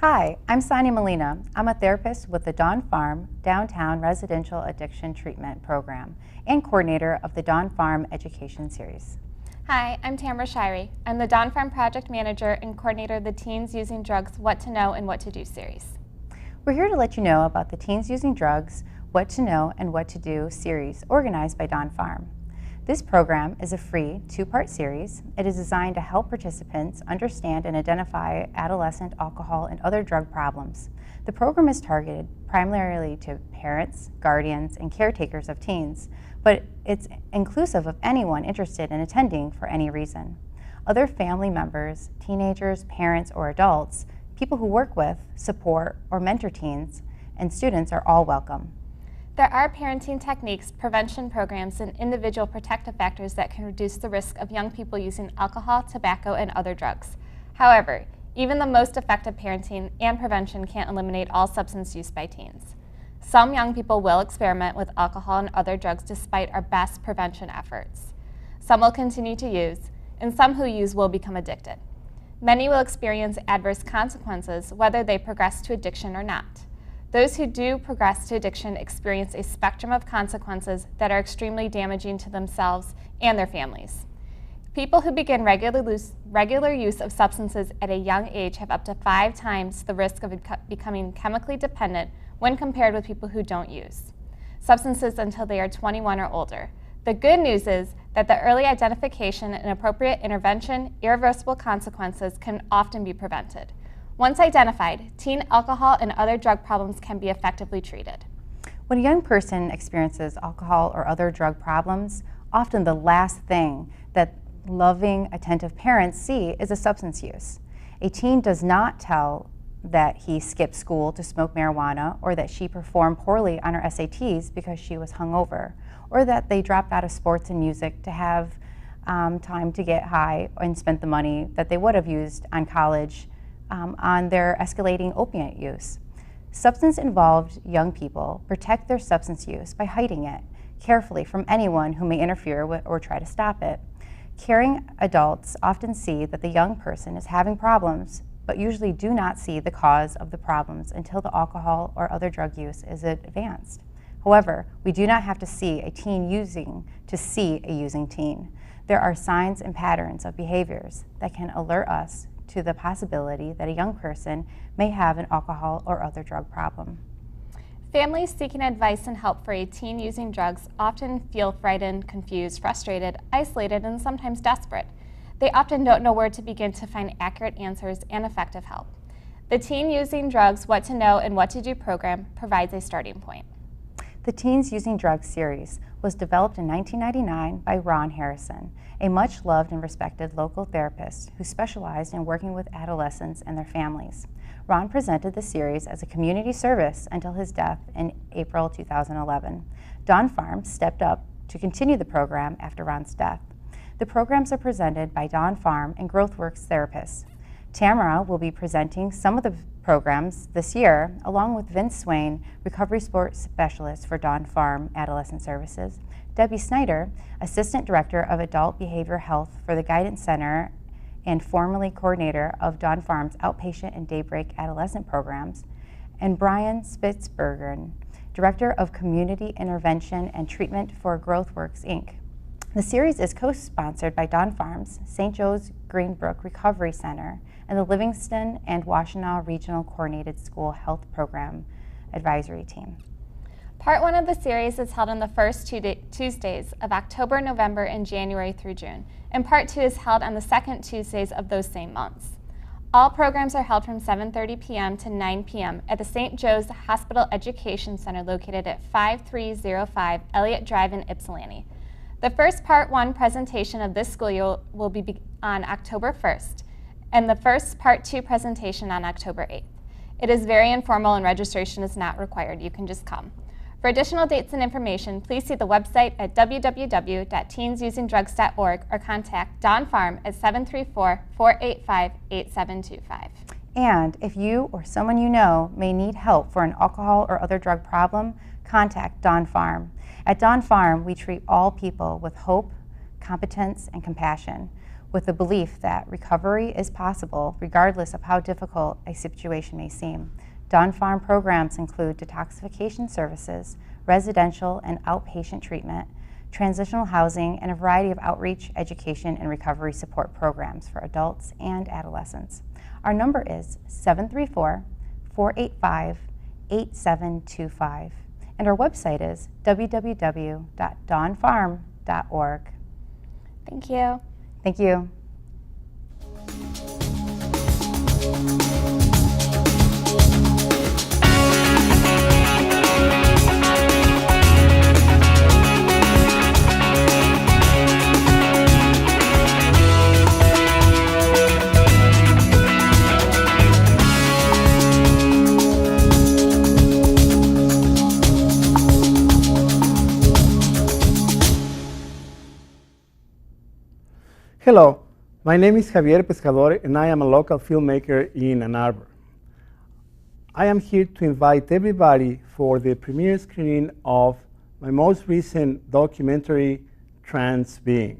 Hi, I'm Sonia Molina. I'm a therapist with the Dawn Farm Downtown Residential Addiction Treatment Program and coordinator of the Dawn Farm Education Series. Hi, I'm Tamara Shirey. I'm the Dawn Farm Project Manager and coordinator of the Teens Using Drugs What to Know and What to Do series. We're here to let you know about the Teens Using Drugs What to Know and What to Do series organized by Dawn Farm. This program is a free two-part series. It is designed to help participants understand and identify adolescent alcohol and other drug problems. The program is targeted primarily to parents, guardians, and caretakers of teens, but it's inclusive of anyone interested in attending for any reason. Other family members, teenagers, parents, or adults, people who work with, support, or mentor teens, and students are all welcome. There are parenting techniques, prevention programs, and individual protective factors that can reduce the risk of young people using alcohol, tobacco, and other drugs. However, even the most effective parenting and prevention can't eliminate all substance use by teens. Some young people will experiment with alcohol and other drugs despite our best prevention efforts. Some will continue to use, and some who use will become addicted. Many will experience adverse consequences, whether they progress to addiction or not. Those who do progress to addiction experience a spectrum of consequences that are extremely damaging to themselves and their families. People who begin regular use of substances at a young age have up to 5 times the risk of becoming chemically dependent when compared with people who don't use substances until they are 21 or older. The good news is that the early identification and appropriate intervention, irreversible consequences can often be prevented. Once identified, teen alcohol and other drug problems can be effectively treated. When a young person experiences alcohol or other drug problems, often the last thing that loving, attentive parents see is a substance use. A teen does not tell that he skipped school to smoke marijuana, or that she performed poorly on her SATs because she was hungover, or that they dropped out of sports and music to have time to get high and spent the money that they would have used on college on their escalating opiate use. Substance-involved young people protect their substance use by hiding it carefully from anyone who may interfere with or try to stop it. Caring adults often see that the young person is having problems, but usually do not see the cause of the problems until the alcohol or other drug use is advanced. However, we do not have to see a teen using to see a using teen. There are signs and patterns of behaviors that can alert us to the possibility that a young person may have an alcohol or other drug problem. Families seeking advice and help for a teen using drugs often feel frightened, confused, frustrated, isolated, and sometimes desperate. They often don't know where to begin to find accurate answers and effective help. The Teen Using Drugs What to Know and What to Do program provides a starting point. The Teens Using Drugs series was developed in 1999 by Ron Harrison, a much loved and respected local therapist who specialized in working with adolescents and their families. Ron presented the series as a community service until his death in April 2011. Dawn Farm stepped up to continue the program after Ron's death. The programs are presented by Dawn Farm and GrowthWorks therapists. Tamara will be presenting some of the programs this year, along with Vince Swain, Recovery Sports Specialist for Dawn Farm Adolescent Services, Debbie Snyder, Assistant Director of Adult Behavior Health for the Guidance Center and formerly coordinator of Dawn Farm's Outpatient and Daybreak Adolescent Programs, and Brian Spitzbergen, Director of Community Intervention and Treatment for GrowthWorks, Inc. The series is co-sponsored by Dawn Farms, St. Joe's Greenbrook Recovery Center, and the Livingston and Washtenaw Regional Coordinated School Health Program Advisory Team. Part 1 of the series is held on the first Tuesdays of October, November, and January through June, and Part 2 is held on the second Tuesdays of those same months. All programs are held from 7:30 p.m. to 9 p.m. at the St. Joe's Hospital Education Center located at 5305 Elliott Drive in Ypsilanti. The first Part 1 presentation of this school year will be on October 1st, and the first Part 2 presentation on October 8th. It is very informal and registration is not required. You can just come. For additional dates and information, please see the website at www.teensusingdrugs.org or contact Dawn Farm at 734-485-8725. And if you or someone you know may need help for an alcohol or other drug problem, contact Dawn Farm. At Dawn Farm, we treat all people with hope, competence, and compassion. with the belief that recovery is possible regardless of how difficult a situation may seem. Dawn Farm programs include detoxification services, residential and outpatient treatment, transitional housing, and a variety of outreach, education, and recovery support programs for adults and adolescents. Our number is 734-485-8725, and our website is www.dawnfarm.org. Thank you. Thank you. Hello, my name is Javier Pescador and I am a local filmmaker in Ann Arbor. I am here to invite everybody for the premiere screening of my most recent documentary, Transbeing.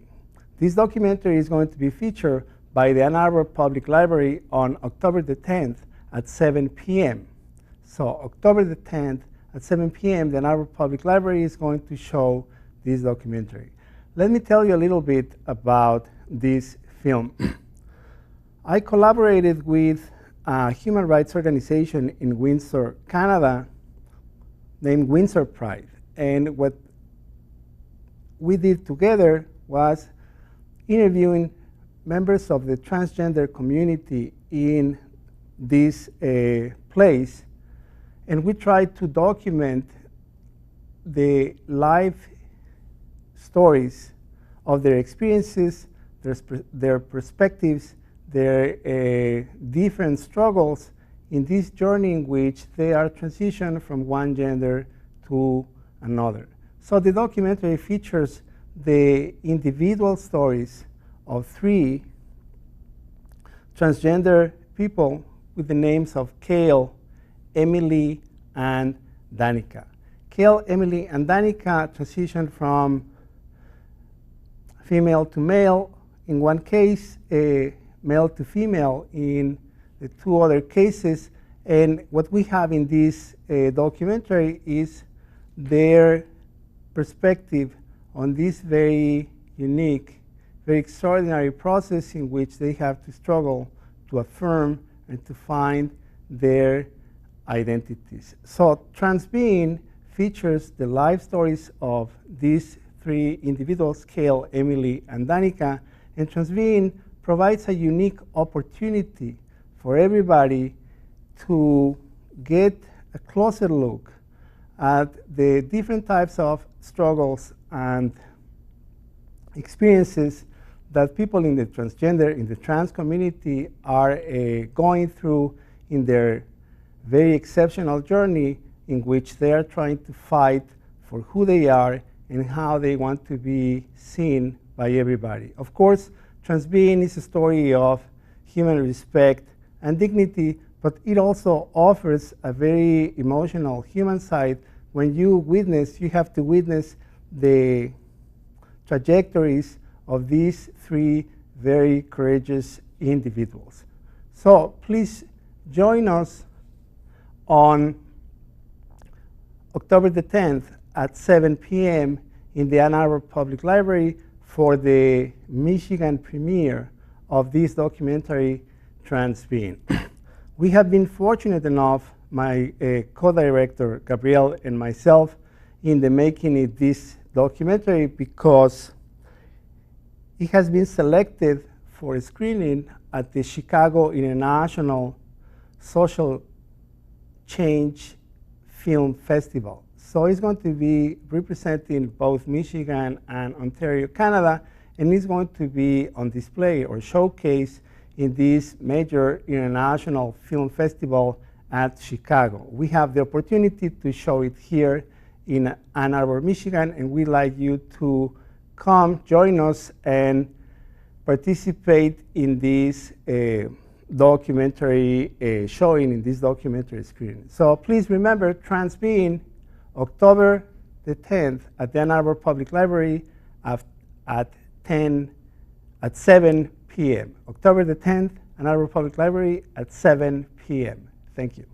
This documentary is going to be featured by the Ann Arbor Public Library on October the 10th at 7 p.m. So October the 10th at 7 p.m. the Ann Arbor Public Library is going to show this documentary. Let me tell you a little bit about this film. I collaborated with a human rights organization in Windsor, Canada, named Windsor Pride. And what we did together was interviewing members of the transgender community in this place. And we tried to document the life stories of their experiences, their perspectives, their different struggles in this journey in which they are transitioned from one gender to another. So the documentary features the individual stories of 3 transgender people with the names of Kale, Emily, and Danica. Kale, Emily, and Danica transitioned from female to male in one case, male to female in the 2 other cases. And what we have in this documentary is their perspective on this very unique, very extraordinary process in which they have to struggle to affirm and to find their identities. So Transbeing features the life stories of these 3 individuals, Kale, Emily, and Danica, and Transbeing provides a unique opportunity for everybody to get a closer look at the different types of struggles and experiences that people in the transgender, in the trans community are going through in their very exceptional journey in which they are trying to fight for who they are and how they want to be seen by everybody. Of course, Transbeing is a story of human respect and dignity, but it also offers a very emotional human side. When you have to witness the trajectories of these 3 very courageous individuals. So please join us on October the 10th at 7 p.m. in the Ann Arbor Public Library for the Michigan premiere of this documentary, Transbeing. We have been fortunate enough, my co-director Gabrielle and myself, in the making of this documentary because it has been selected for a screening at the Chicago International Social Change Film Festival. So it's going to be representing both Michigan and Ontario, Canada, and it's going to be on display or showcase in this major international film festival at Chicago. We have the opportunity to show it here in Ann Arbor, Michigan, and we'd like you to come join us and participate in this documentary showing, in this documentary screening. So please remember, Transbeing, October the 10th at the Ann Arbor Public Library at 7 p.m. October the 10th, Ann Arbor Public Library at 7 p.m. Thank you.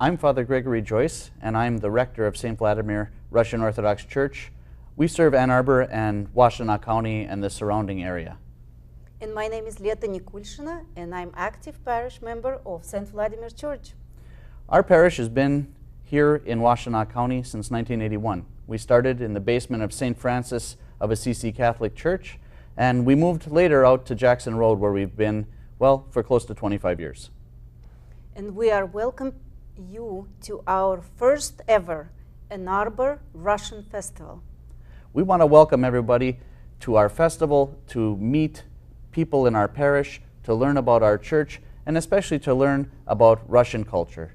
I'm Father Gregory Joyce, and I'm the rector of St. Vladimir Russian Orthodox Church. We serve Ann Arbor and Washtenaw County and the surrounding area. And my name is Leta Nikulshina, and I'm active parish member of St. Vladimir Church. Our parish has been here in Washtenaw County since 1981. We started in the basement of St. Francis of Assisi Catholic Church, and we moved later out to Jackson Road, where we've been, well, for close to 25 years. And we are welcome you to our first ever Ann Arbor Russian Festival. We want to welcome everybody to our festival, to meet people in our parish, to learn about our church, and especially to learn about Russian culture.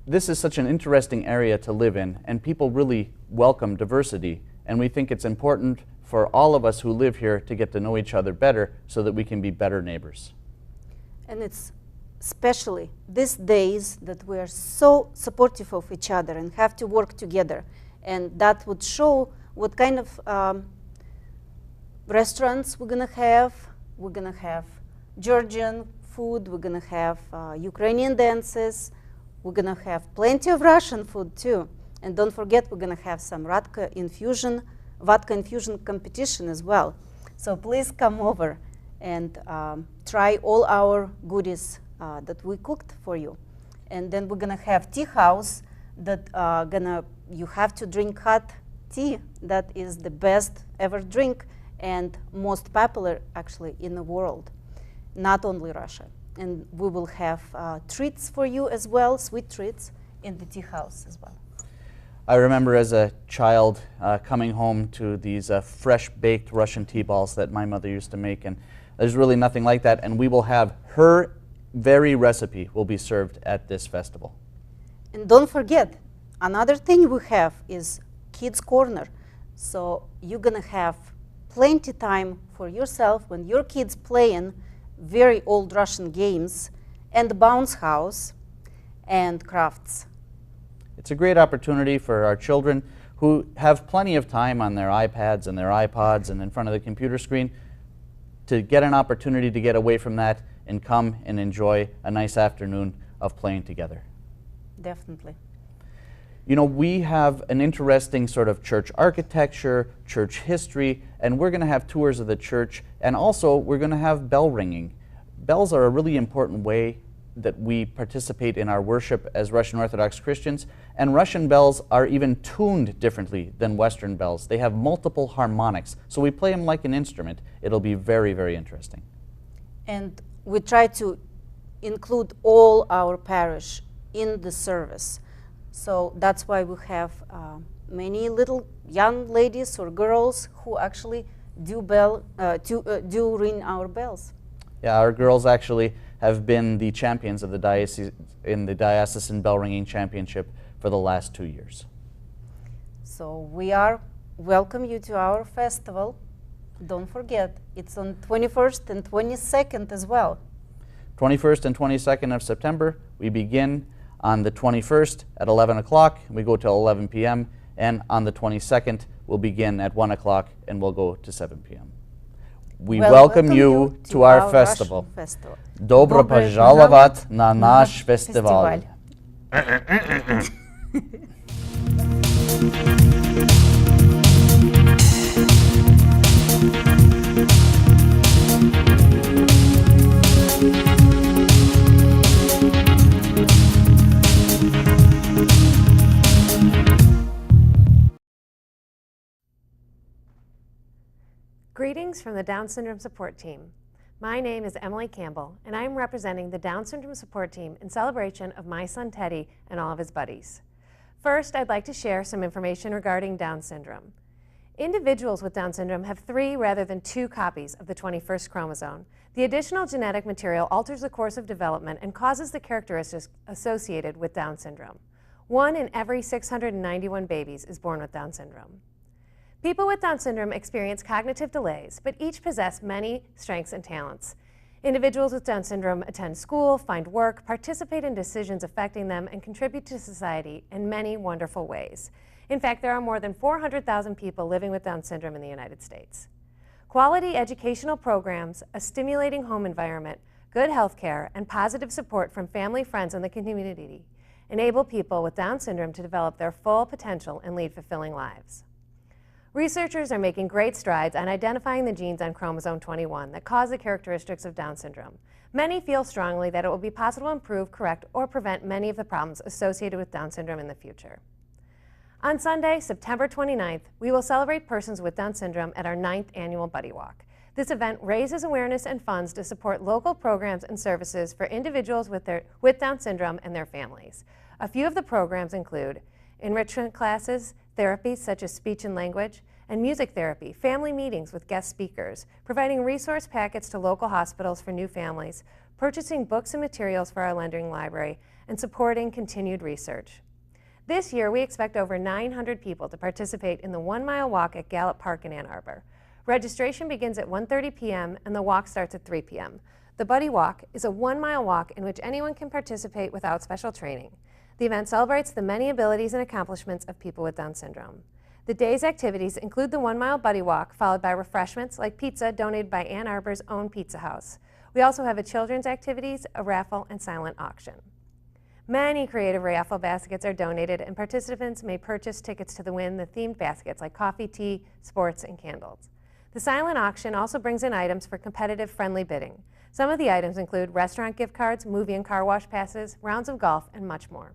This is such an interesting area to live in, and people really welcome diversity, and we think it's important for all of us who live here to get to know each other better so that we can be better neighbors. And it's especially these days that we are so supportive of each other and have to work together, and that would show what kind of restaurants we're gonna have. We're gonna have Georgian food, we're gonna have Ukrainian dances, we're gonna have plenty of Russian food too. And don't forget, we're gonna have some vodka infusion competition as well. So please come over and try all our goodies that we cooked for you. And then we're gonna have tea house that you have to drink hot tea. That is the best ever drink and most popular actually in the world, not only Russia. And we will have treats for you as well, sweet treats in the tea house as well. I remember as a child coming home to these fresh baked Russian tea balls that my mother used to make, and there's really nothing like that, and we will have her very recipe will be served at this festival. And don't forget, another thing we have is Kids Corner. So you're gonna have plenty time for yourself when your kids playing very old Russian games and bounce house and crafts. It's a great opportunity for our children who have plenty of time on their iPads and their iPods and in front of the computer screen to get an opportunity to get away from that and come and enjoy a nice afternoon of playing together. Definitely. You know, we have an interesting sort of church architecture, church history, and we're going to have tours of the church, and also we're going to have bell ringing. Bells are a really important way that we participate in our worship as Russian Orthodox Christians. And Russian bells are even tuned differently than Western bells. They have multiple harmonics, so we play them like an instrument. It'll be very, very interesting. And we try to include all our parish in the service. So that's why we have many little young ladies or girls who actually do ring our bells. Yeah, our girls actually have been the champions of the diocese in the Diocesan Bell Ringing Championship for the last 2 years. So we welcome you to our festival. Don't forget, it's on 21st and 22nd as well. 21st and 22nd of September. We begin on the 21st at 11 o'clock. We go till 11 p.m. And on the 22nd, we'll begin at 1 o'clock and we'll go to 7 p.m. We welcome you to our festival. Добро пожаловать на наш фестиваль. Greetings from the Down Syndrome Support Team. My name is Emily Campbell, and I'm representing the Down Syndrome Support Team in celebration of my son Teddy and all of his buddies. First, I'd like to share some information regarding Down syndrome. Individuals with Down syndrome have 3 rather than 2 copies of the 21st chromosome. The additional genetic material alters the course of development and causes the characteristics associated with Down syndrome. 1 in every 691 babies is born with Down syndrome. People with Down syndrome experience cognitive delays, but each possess many strengths and talents. Individuals with Down syndrome attend school, find work, participate in decisions affecting them, and contribute to society in many wonderful ways. In fact, there are more than 400,000 people living with Down syndrome in the United States. Quality educational programs, a stimulating home environment, good health care, and positive support from family, friends, and the community enable people with Down syndrome to develop their full potential and lead fulfilling lives. Researchers are making great strides on identifying the genes on chromosome 21 that cause the characteristics of Down syndrome. Many feel strongly that it will be possible to improve, correct, or prevent many of the problems associated with Down syndrome in the future. On Sunday, September 29th, we will celebrate persons with Down syndrome at our 9th annual Buddy Walk. This event raises awareness and funds to support local programs and services for individuals with Down syndrome and their families. A few of the programs include enrichment classes, therapies such as speech and language, and music therapy, family meetings with guest speakers, providing resource packets to local hospitals for new families, purchasing books and materials for our lending library, and supporting continued research. This year, we expect over 900 people to participate in the 1-mile walk at Gallup Park in Ann Arbor. Registration begins at 1:30 p.m. and the walk starts at 3 p.m. The Buddy Walk is a 1-mile walk in which anyone can participate without special training. The event celebrates the many abilities and accomplishments of people with Down syndrome. The day's activities include the 1-mile Buddy Walk, followed by refreshments like pizza donated by Ann Arbor's own Pizza House. We also have a children's activities, a raffle, and silent auction. Many creative raffle baskets are donated, and participants may purchase tickets to win the themed baskets like coffee, tea, sports, and candles. The silent auction also brings in items for competitive, friendly bidding. Some of the items include restaurant gift cards, movie and car wash passes, rounds of golf, and much more.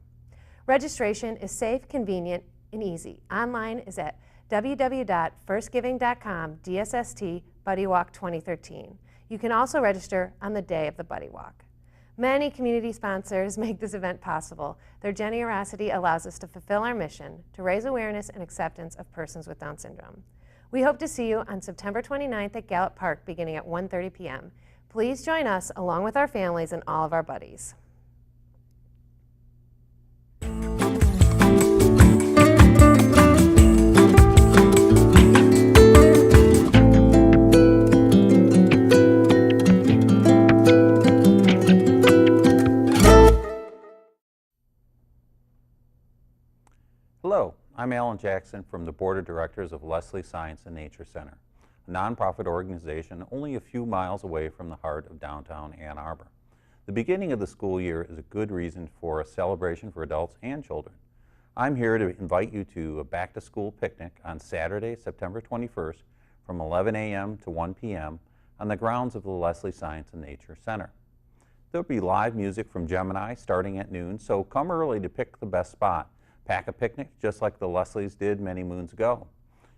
Registration is safe, convenient, and easy. Online is at www.firstgiving.com DSST Buddy Walk 2013. You can also register on the day of the Buddy Walk. Many community sponsors make this event possible. Their generosity allows us to fulfill our mission to raise awareness and acceptance of persons with Down syndrome. We hope to see you on September 29th at Gallup Park beginning at 1:30 p.m. Please join us along with our families and all of our buddies. Hello, I'm Alan Jackson from the Board of Directors of Leslie Science and Nature Center, a nonprofit organization only a few miles away from the heart of downtown Ann Arbor. The beginning of the school year is a good reason for a celebration for adults and children. I'm here to invite you to a back-to-school picnic on Saturday, September 21st from 11 a.m. to 1 p.m. on the grounds of the Leslie Science and Nature Center. There'll be live music from Gemini starting at noon, so come early to pick the best spot. Pack a picnic just like the Leslies did many moons ago.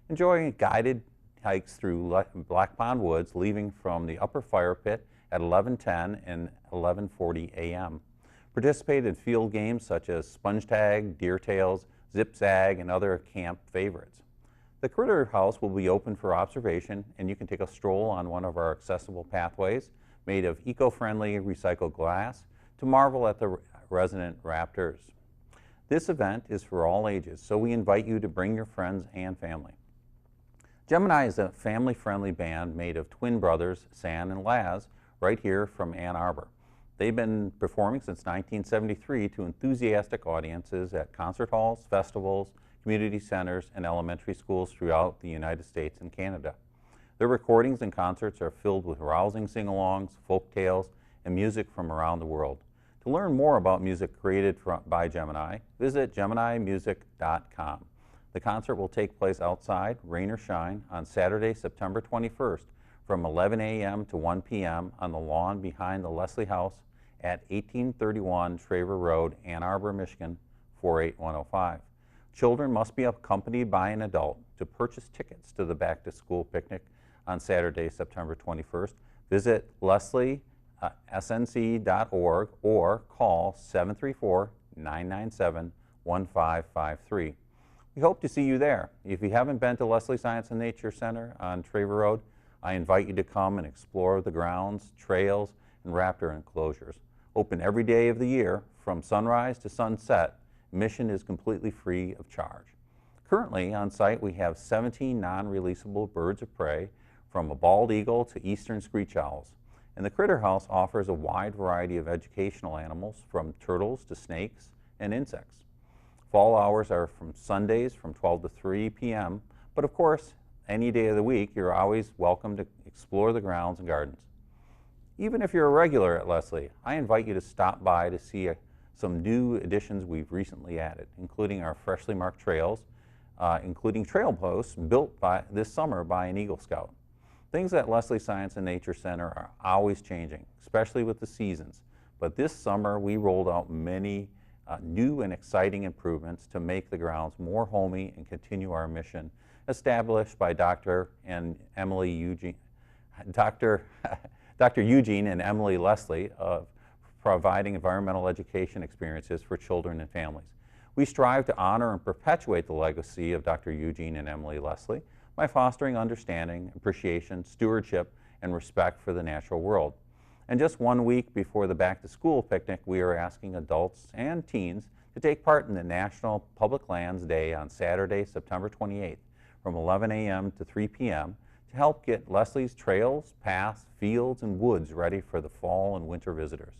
Enjoy guided hikes through Black Pond Woods, leaving from the upper fire pit at 11:10 and 11:40 a.m. Participate in field games such as sponge tag, deer tails, zip-zag, and other camp favorites. The Critter House will be open for observation, and you can take a stroll on one of our accessible pathways made of eco-friendly recycled glass to marvel at the resident raptors. This event is for all ages, so we invite you to bring your friends and family. Gemini is a family-friendly band made of twin brothers, San and Laz, right here from Ann Arbor. They've been performing since 1973 to enthusiastic audiences at concert halls, festivals, community centers, and elementary schools throughout the United States and Canada. Their recordings and concerts are filled with rousing sing-alongs, folk tales, and music from around the world. To learn more about music created by Gemini, visit geminimusic.com. The concert will take place outside, rain or shine, on Saturday, September 21st from 11 a.m. to 1 p.m. on the lawn behind the Leslie House at 1831 Traver Road, Ann Arbor, Michigan, 48105. Children must be accompanied by an adult. To purchase tickets to the back-to-school picnic on Saturday, September 21st, visit lesliesnc.org or call 734-997-1553. We hope to see you there. If you haven't been to Leslie Science and Nature Center on Traver Road, I invite you to come and explore the grounds, trails, and raptor enclosures. Open every day of the year from sunrise to sunset. Admission is completely free of charge. Currently on site we have 17 non-releasable birds of prey, from a bald eagle to eastern screech owls. And the Critter House offers a wide variety of educational animals, from turtles to snakes and insects. Fall hours are from Sundays from 12 to 3 p.m., but of course, any day of the week, you're always welcome to explore the grounds and gardens. Even if you're a regular at Leslie, I invite you to stop by to see some new additions we've recently added, including our freshly marked trails, including trail posts built this summer by an Eagle Scout. Things at Leslie Science and Nature Center are always changing, especially with the seasons. But this summer, we rolled out many new and exciting improvements to make the grounds more homey and continue our mission established by Dr. Eugene and Emily Leslie of providing environmental education experiences for children and families. We strive to honor and perpetuate the legacy of Dr. Eugene and Emily Leslie by fostering understanding, appreciation, stewardship, and respect for the natural world. And just 1 week before the back-to-school picnic, we are asking adults and teens to take part in the National Public Lands Day on Saturday, September 28th from 11 a.m. to 3 p.m. to help get Leslie's trails, paths, fields, and woods ready for the fall and winter visitors.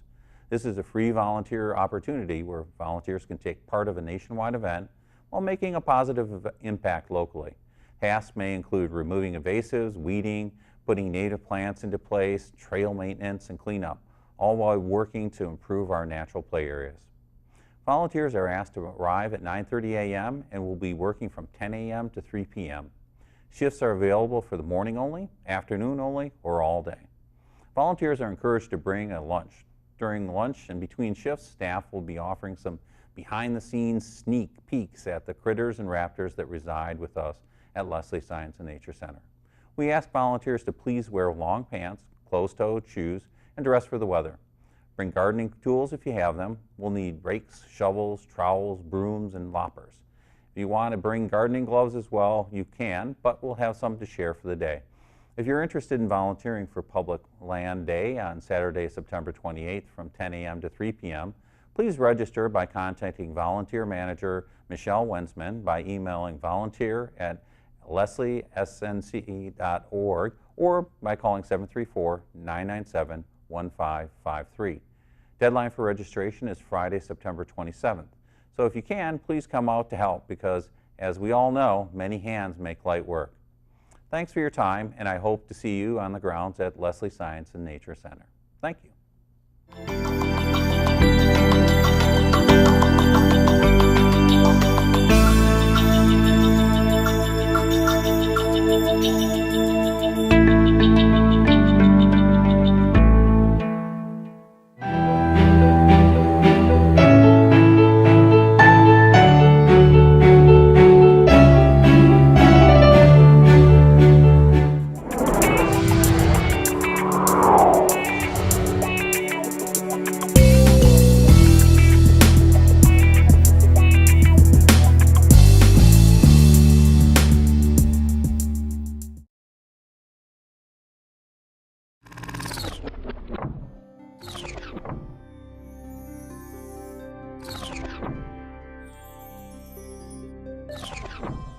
This is a free volunteer opportunity where volunteers can take part of a nationwide event while making a positive impact locally. Tasks may include removing invasives, weeding, putting native plants into place, trail maintenance, and cleanup, all while working to improve our natural play areas. Volunteers are asked to arrive at 9:30 a.m. and will be working from 10 a.m. to 3 p.m. Shifts are available for the morning only, afternoon only, or all day. Volunteers are encouraged to bring a lunch. During lunch and between shifts, staff will be offering some behind-the-scenes sneak peeks at the critters and raptors that reside with us at Leslie Science and Nature Center. We ask volunteers to please wear long pants, closed-toed shoes, and dress for the weather. Bring gardening tools if you have them. We'll need rakes, shovels, trowels, brooms, and loppers. If you want to bring gardening gloves as well, you can, but we'll have some to share for the day. If you're interested in volunteering for Public Land Day on Saturday, September 28th from 10 a.m. to 3 p.m., please register by contacting volunteer manager Michelle Wensman by emailing volunteer@lesliesnc.org or by calling 734-997-1553. Deadline for registration is Friday, September 27th. So if you can, please come out to help because, as we all know, many hands make light work. Thanks for your time, and I hope to see you on the grounds at Leslie Science and Nature Center. Thank you. you.